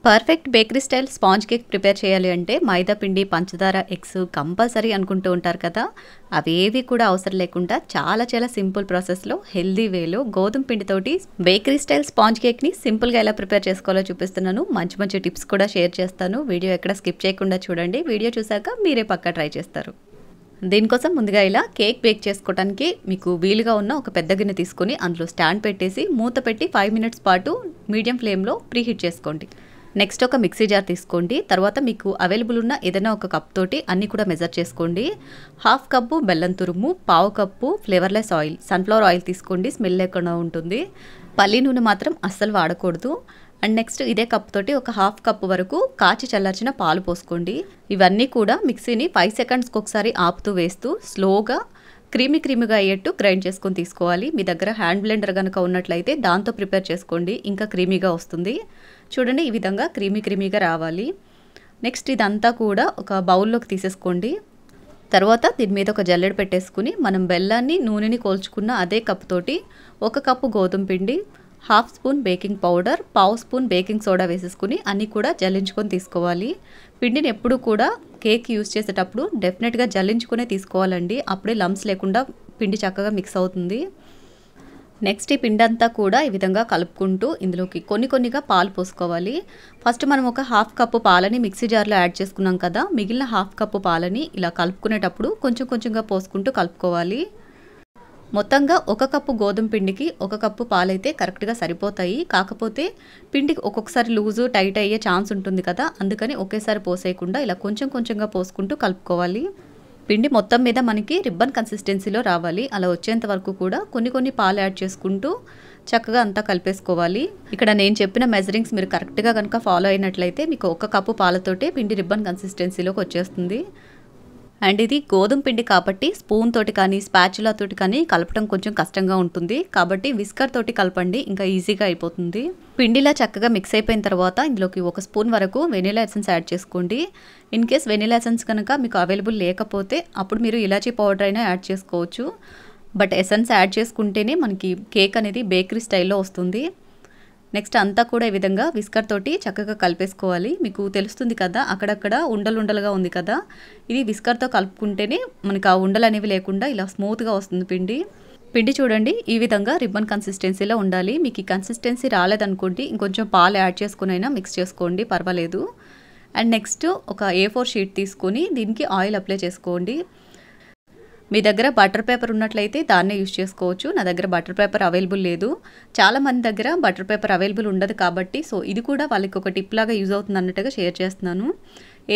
Perfect bakery style sponge cake prepare చేయాలి అంటే మైదా పిండి, పంచదార, ఎగ్స్ కంపల్సరీ అనుకుంటూ ఉంటారు కదా. అవేవి కూడా అవసరం లేకుండా చాలా చాలా సింపుల్ ప్రాసెస్లో హెల్దీ వేలో గోధుమ పిండితోటి బేకరీ స్టైల్ స్పాంజ్ కేక్ని సింపుల్గా ఎలా ప్రిపేర్ చేసుకోవాలో చూపిస్తున్నాను. మంచి మంచి టిప్స్ కూడా షేర్ చేస్తాను. వీడియో ఎక్కడ స్కిప్ చేయకుండా చూడండి. వీడియో చూసాక మీరే పక్కా ట్రై చేస్తారు. దీనికోసం ముందుగా ఇలా కేక్ బేక్ చేసుకోవడానికి మీకు వీలుగా ఉన్న ఒక పెద్ద గిన్నె తీసుకొని అందులో స్టాండ్ పెట్టేసి మూత పెట్టి 5 మినిట్స్ పాటు మీడియం ఫ్లేమ్లో ప్రీహీట్ చేసుకోండి. నెక్స్ట్ ఒక మిక్సీ జార్ తీసుకోండి. తర్వాత మీకు అవైలబుల్ ఉన్న ఏదైనా ఒక కప్ తోటి అన్నీ కూడా మెజర్ చేసుకోండి. 1/2 కప్పు బెల్లం తురుము, 1/4 cup flavourless oil, sunflower oil తీసుకోండి. స్మెల్ లేకుండా ఉంటుంది. పల్లి నూనె మాత్రం అస్సలు వాడకూడదు. అండ్ నెక్స్ట్ ఇదే కప్ తోటి ఒక 1/2 కప్పు వరకు కాచి చల్లార్చిన పాలు పోసుకోండి. ఇవన్నీ కూడా మిక్సీని 5 సెకండ్స్కి ఒకసారి ఆపుతూ వేస్తూ స్లోగా క్రీమీగా అయ్యేట్టు గ్రైండ్ చేసుకొని తీసుకోవాలి. మీ దగ్గర హ్యాండ్ బ్లెండర్ కనుక ఉన్నట్లయితే దాంతో ప్రిపేర్ చేసుకోండి, ఇంకా క్రీమీగా వస్తుంది. చూడండి, ఈ విధంగా క్రీమీగా రావాలి. నెక్స్ట్ ఇదంతా కూడా ఒక బౌల్లోకి తీసేసుకోండి. తర్వాత దీని మీద ఒక జల్లెడ పెట్టేసుకుని మనం బెల్లాన్ని నూనెని కోల్చుకున్న అదే కప్ తోటి 1 కప్పు గోధుమ పిండి, 1/2 spoon baking powder, 1/2 spoon baking soda వేసేసుకుని అన్నీ కూడా జల్లించుకొని తీసుకోవాలి. పిండిని ఎప్పుడు కూడా కేక్ యూజ్ చేసేటప్పుడు డెఫినెట్గా జల్లించుకునే తీసుకోవాలండి. అప్పుడే లంప్స్ లేకుండా పిండి చక్కగా మిక్స్ అవుతుంది. నెక్స్ట్ ఈ పిండి అంతా కూడా ఈ విధంగా కలుపుకుంటూ ఇందులోకి కొన్నిగా పాలు పోసుకోవాలి. ఫస్ట్ మనం ఒక 1/2 కప్పు పాలని మిక్సీ జార్లో యాడ్ చేసుకున్నాం కదా, మిగిలిన 1/2 కప్పు పాలని ఇలా కలుపుకునేటప్పుడు కొంచెంగా పోసుకుంటూ కలుపుకోవాలి. మొత్తంగా 1 కప్పు గోధుమ పిండికి 1 కప్పు పాలైతే కరెక్ట్గా సరిపోతాయి. కాకపోతే పిండికి ఒక్కొక్కసారి లూజు టైట్ అయ్యే ఛాన్స్ ఉంటుంది కదా, అందుకని ఒకేసారి పోసేయకుండా ఇలా కొంచెంగా పోసుకుంటూ కలుపుకోవాలి. పిండి మొత్తం మీద మనకి రిబ్బన్ కన్సిస్టెన్సీలో రావాలి. అలా వచ్చేంత వరకు కూడా కొన్ని పాలు యాడ్ చేసుకుంటూ చక్కగా అంతా కలిపేసుకోవాలి. ఇక్కడ నేను చెప్పిన మెజరింగ్స్ మీరు కరెక్ట్గా కనుక ఫాలో అయినట్లయితే మీకు 1 కప్పు పాలతోటే పిండి రిబ్బన్ కన్సిస్టెన్సీలోకి వచ్చేస్తుంది. అండ్ ఇది గోధుమ పిండి కాబట్టి స్పూన్ తోటి కానీ స్పాచులా తోటి కానీ కలపడం కొంచెం కష్టంగా ఉంటుంది. కాబట్టి విస్కర్ తోటి కలపండి, ఇంకా ఈజీగా అయిపోతుంది. పిండిలా చక్కగా మిక్స్ అయిపోయిన తర్వాత ఇందులోకి 1 స్పూన్ వరకు వెనిలా ఎసెన్స్ యాడ్ చేసుకోండి. ఇన్ కేస్ వెనిలా ఎసెన్స్ కనుక మీకు అవైలబుల్ లేకపోతే అప్పుడు మీరు ఇలాచీ పౌడర్ అయినా యాడ్ చేసుకోవచ్చు. బట్ ఎసెన్స్ యాడ్ చేసుకుంటేనే మనకి కేక్ అనేది బేకరీ స్టైల్లో వస్తుంది. నెక్స్ట్ అంతా కూడా ఈ విధంగా విస్కర్ తోటి చక్కగా కలిపేసుకోవాలి. మీకు తెలుస్తుంది కదా, అక్కడక్కడ ఉండలుగా ఉంది కదా, ఇది విస్కర్తో కలుపుకుంటేనే మనకు ఆ ఉండలు అనేవి లేకుండా ఇలా స్మూత్గా వస్తుంది పిండి. చూడండి, ఈ విధంగా రిబ్బన్ కన్సిస్టెన్సీలో ఉండాలి. మీకు ఈ కన్సిస్టెన్సీ రాలేదనుకోండి ఇంకొంచెం పాలు యాడ్ చేసుకునైనా మిక్స్ చేసుకోండి, పర్వాలేదు. అండ్ నెక్స్ట్ ఒక A4 షీట్ తీసుకొని దీనికి ఆయిల్ అప్లై చేసుకోండి. మీ దగ్గర బటర్ పేపర్ ఉన్నట్లయితే దాన్నే యూజ్ చేసుకోవచ్చు. నా దగ్గర బటర్ పేపర్ అవైలబుల్ లేదు. చాలామంది దగ్గర బటర్ పేపర్ అవైలబుల్ ఉండదు కాబట్టి ఇది కూడా వాళ్ళకి ఒక టిప్ లాగా యూజ్ అవుతుంది అన్నట్టుగా షేర్ చేస్తున్నాను.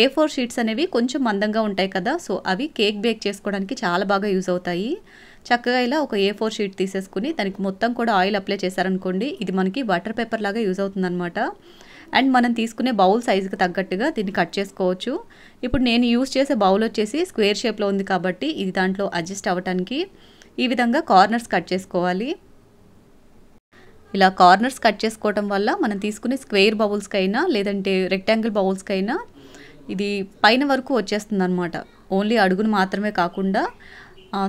A4 షీట్స్ అనేవి కొంచెం మందంగా ఉంటాయి కదా, అవి కేక్ బేక్ చేసుకోవడానికి చాలా బాగా యూజ్ అవుతాయి. చక్కగా ఇలా ఒక A4 షీట్ తీసేసుకుని దానికి మొత్తం కూడా ఆయిల్ అప్లై చేశారనుకోండి, ఇది మనకి బటర్ పేపర్ లాగా యూజ్ అవుతుంది అనమాట. అండ్ మనం తీసుకునే బౌల్ సైజుకి తగ్గట్టుగా దీన్ని కట్ చేసుకోవచ్చు. ఇప్పుడు నేను యూజ్ చేసే బౌల్ వచ్చేసి స్క్వేర్ షేప్లో ఉంది కాబట్టి ఇది దాంట్లో అడ్జస్ట్ అవ్వడానికి ఈ విధంగా కార్నర్స్ కట్ చేసుకోవాలి. ఇలా కార్నర్స్ కట్ చేసుకోవటం వల్ల మనం తీసుకునే స్క్వేర్ బౌల్స్కైనా లేదంటే రెక్టాంగిల్ బౌల్స్కైనా ఇది పైన వరకు వచ్చేస్తుంది అనమాట. ఓన్లీ అడుగును మాత్రమే కాకుండా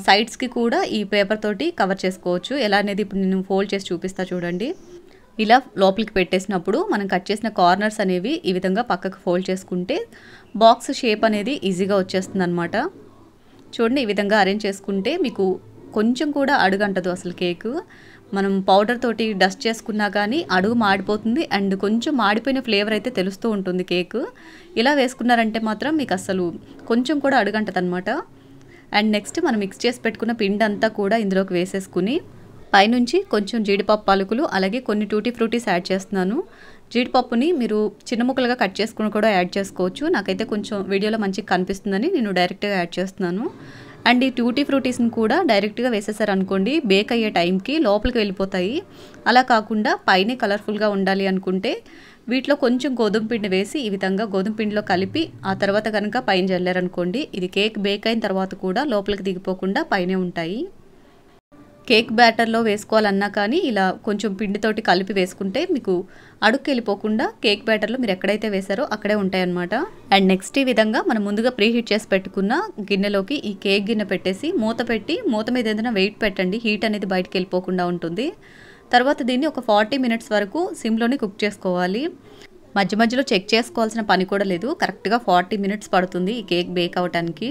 సైడ్స్కి కూడా ఈ పేపర్ తోటి కవర్ చేసుకోవచ్చు. ఎలా అనేది ఇప్పుడు నేను ఫోల్డ్ చేసి చూపిస్తా చూడండి. ఇలా లోపలికి పెట్టేసినప్పుడు మనం కట్ చేసిన కార్నర్స్ అనేవి ఈ విధంగా పక్కకు ఫోల్డ్ చేసుకుంటే బాక్స్ షేప్ అనేది ఈజీగా వచ్చేస్తుంది అనమాట. చూడండి, ఈ విధంగా అరేంజ్ చేసుకుంటే మీకు కొంచెం కూడా అడుగంటదు అసలు కేక్. మనం పౌడర్ తోటి డస్ట్ చేసుకున్నా కానీ అడుగు మాడిపోతుంది అండ్ కొంచెం మాడిపోయిన ఫ్లేవర్ అయితే తెలుస్తూ ఉంటుంది కేక్. ఇలా వేసుకున్నారంటే మాత్రం మీకు అసలు కొంచెం కూడా అడుగంటది అనమాట. అండ్ నెక్స్ట్ మనం మిక్స్ చేసి పెట్టుకున్న పిండి అంతా కూడా ఇందులోకి వేసేసుకుని పైనుంచి కొంచెం జీడిపప్పు పలుకులు అలాగే కొన్ని టూటీ ఫ్రూటీస్ యాడ్ చేస్తున్నాను. జీడిపప్పుని మీరు చిన్న ముక్కలుగా కట్ చేసుకుని కూడా యాడ్ చేసుకోవచ్చు. నాకైతే కొంచెం వీడియోలో మంచిగా కనిపిస్తుందని నేను డైరెక్ట్గా యాడ్ చేస్తున్నాను. అండ్ ఈ టూటీ ఫ్రూటీస్ని కూడా డైరెక్ట్గా వేసేసారనుకోండి బేక్ అయ్యే టైంకి లోపలికి వెళ్ళిపోతాయి. అలా కాకుండా పైనే కలర్ఫుల్గా ఉండాలి అనుకుంటే వీటిలో కొంచెం గోధుమ పిండి వేసి ఈ విధంగా గోధుమ పిండిలో కలిపి ఆ తర్వాత కనుక పైన జల్లారనుకోండి ఇది కేక్ బేక్ అయిన తర్వాత కూడా లోపలికి దిగిపోకుండా పైనే ఉంటాయి. కేక్ బ్యాటర్లో వేసుకోవాలన్నా కానీ ఇలా కొంచెం పిండితోటి కలిపి వేసుకుంటే మీకు అడుక్కి వెళ్ళిపోకుండా కేక్ బ్యాటర్లో మీరు ఎక్కడైతే వేసారో అక్కడే ఉంటాయన్నమాట. అండ్ నెక్స్ట్ ఈ విధంగా మనం ముందుగా ప్రీహీట్ చేసి పెట్టుకున్న గిన్నెలోకి ఈ కేక్ గిన్నె పెట్టేసి మూత పెట్టి మూత మీద ఏదైనా వెయిట్ పెట్టండి, హీట్ అనేది బయటకు వెళ్ళిపోకుండా ఉంటుంది. తర్వాత దీన్ని ఒక 40 మినిట్స్ వరకు సిమ్లోనే కుక్ చేసుకోవాలి. మధ్య మధ్యలో చెక్ చేసుకోవాల్సిన పని కూడా లేదు. కరెక్ట్‌గా 40 మినిట్స్ పడుతుంది ఈ కేక్ బేక్ అవ్వటానికి.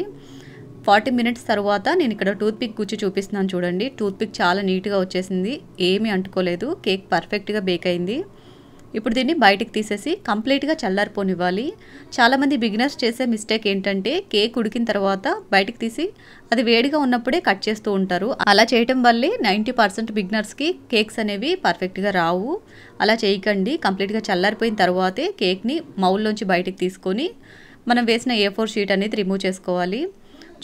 40 మినిట్స్ తర్వాత నేను ఇక్కడ టూత్ పిక్ గుచ్చి చూపిస్తున్నాను చూడండి. టూత్ పిక్ చాలా నీట్‌గా వచ్చేసింది. ఏమీ అంటుకోలేదు. కేక్ పర్ఫెక్ట్‌గా బేక్ అయింది. ఇప్పుడు దీన్ని బయటికి తీసేసి కంప్లీట్‌గా చల్లారిపోనివ్వాలి. చాలామంది బిగినర్స్ చేసే మిస్టేక్ ఏంటంటే కేక్ ఉడికిన తర్వాత బయటికి తీసి అది వేడిగా ఉన్నప్పుడే కట్ చేస్తూ ఉంటారు. అలా చేయటం వల్లే 90% బిగినర్స్‌కి కేక్స్ అనేవి పర్ఫెక్ట్‌గా రావు. అలా చేయకండి. కంప్లీట్‌గా చల్లారిపోయిన తర్వాతే కేక్‌ని మౌల్‌లోంచి బయటికి తీసుకొని మనం వేసిన A4 షీట్ అనేది రిమూవ్ చేసుకోవాలి.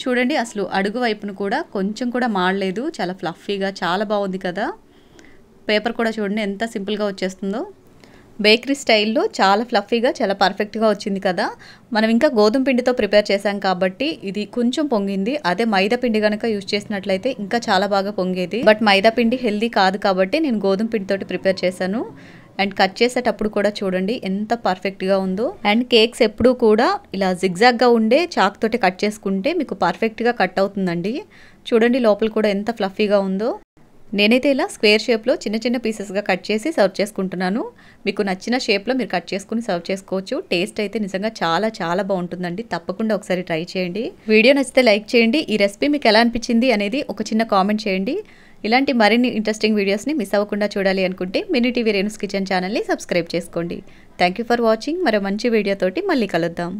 చూడండి అసలు అడుగు వైపును కూడా కొంచెం కూడా మాడలేదు. చాలా ఫ్లఫీగా చాలా బాగుంది కదా. పేపర్ కూడా చూడండి ఎంత సింపుల్‌గా వచ్చేస్తుందో. బేకరీ స్టైల్లో చాలా ఫ్లఫీగా చాలా పర్ఫెక్ట్‌గా వచ్చింది కదా. మనం ఇంకా గోధుమ పిండితో ప్రిపేర్ చేసాం కాబట్టి ఇది కొంచెం పొంగింది. అదే మైదా పిండి గనక యూజ్ చేసినట్లయితే ఇంకా చాలా బాగా పొంగేది. బట్ మైదా పిండి హెల్దీ కాదు కాబట్టి నేను గోధుమ పిండితోటి ప్రిపేర్ చేశాను. అండ్ కట్ చేసేటప్పుడు కూడా చూడండి ఎంత పర్ఫెక్ట్‌గా ఉందో. అండ్ కేక్స్ ఎప్పుడూ కూడా ఇలా జిగ్‌జాగ్‌గా ఉండే చాక్ తోటి కట్ చేసుకుంటే మీకు పర్ఫెక్ట్‌గా కట్ అవుతుందండి. చూడండి లోపల కూడా ఎంత ఫ్లఫీగా ఉందో. నేనైతే ఇలా స్క్వేర్ షేప్లో చిన్న చిన్న పీసెస్గా కట్ చేసి సర్వ్ చేసుకుంటున్నాను. మీకు నచ్చిన షేప్లో మీరు కట్ చేసుకుని సర్వ్ చేసుకోవచ్చు. టేస్ట్ అయితే నిజంగా చాలా చాలా బాగుంటుందండి. తప్పకుండా ఒకసారి ట్రై చేయండి. వీడియో నచ్చితే లైక్ చేయండి. ఈ రెసిపీ మీకు ఎలా అనిపించింది అనేది ఒక చిన్న కామెంట్ చేయండి. ఇలాంటి మరిన్ని ఇంట్రెస్టింగ్ వీడియోస్ని మిస్ అవ్వకుండా చూడాలి అనుకుంటే మినీ టీవీ రేణుస్ కిచెన్ ఛానల్ని సబ్స్క్రైబ్ చేసుకోండి. Thank you for watching. మరో మంచి వీడియోతోటి మళ్ళీ కలుద్దాం.